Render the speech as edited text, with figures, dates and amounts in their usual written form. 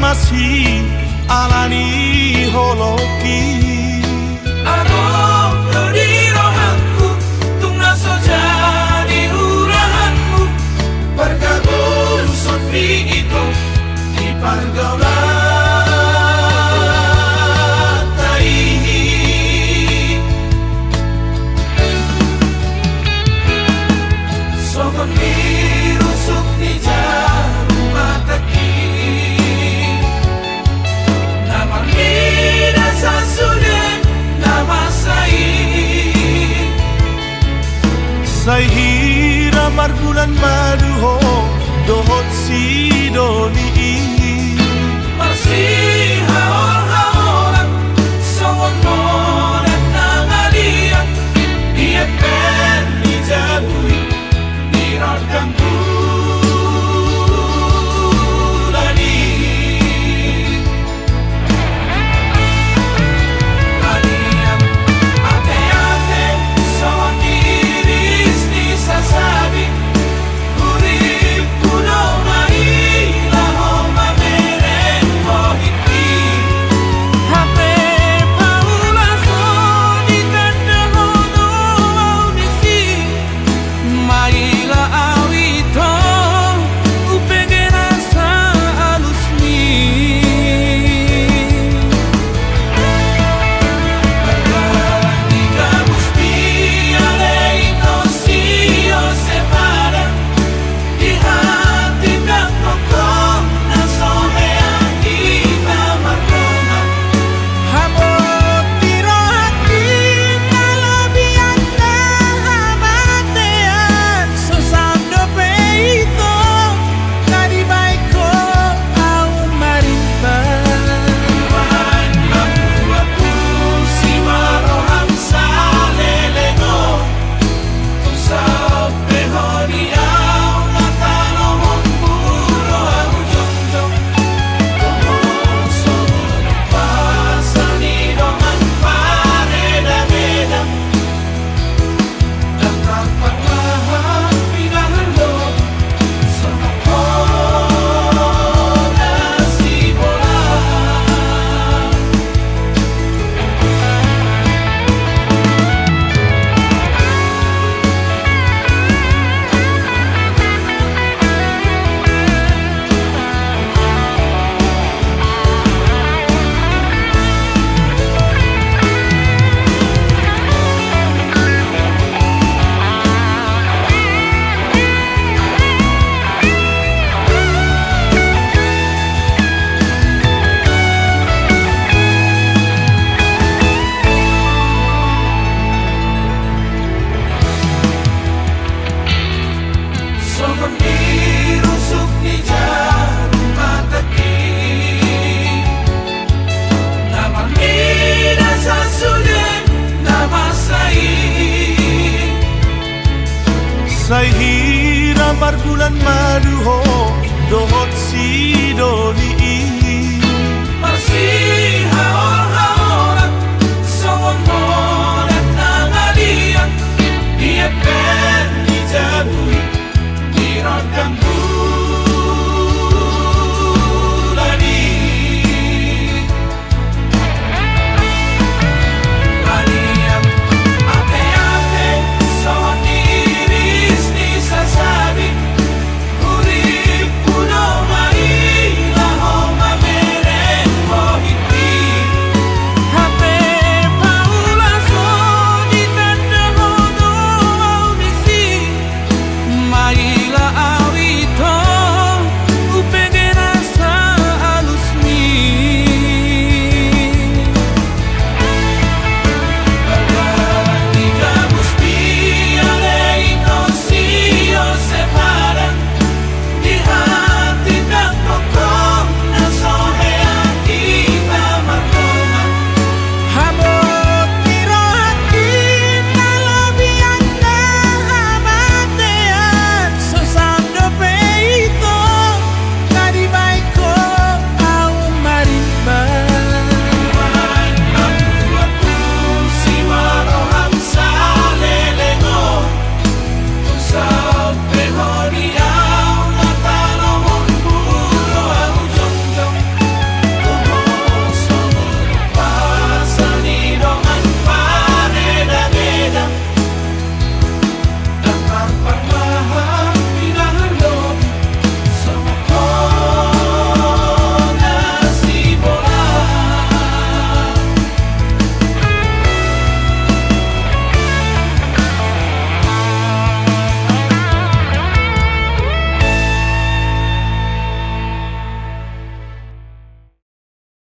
Masih alani holoki Arong di rohanku tung naso jadi urahanmu bergabung sopi itu di pergaulan taihi songon dirusuk di jarum mataki Sai hira marbulan maduho dohot si doni Masih haor-haoran songon monet nangalian Dia pen di jabui di rodang bulani Lanian ate-ate songon diris di sasabi Urip kuno mai laho mameren mohiti Hape paula so di kanda hono audisi Maila awito upengera sa alusmi Pagani gabus piale ito siyo separa Di hati kang kokong na sohean kita markona Habot tiro hati kalabian na hamatean Susando peito kadibay ko ang marita Wan aku si marohang sa lelego Kung sa pehoniaw na tanong puro ang jongjong Kumusunod pa sa nidongan pareda-beda Dapat paglahan pinahalo sa makoda si bola Songon dirusuk di jarum mataki Nama mina sasulen nama sai Sai hira marbulan maduho dohot si doni Masih haor-haoran songon monet nangalian Dia pen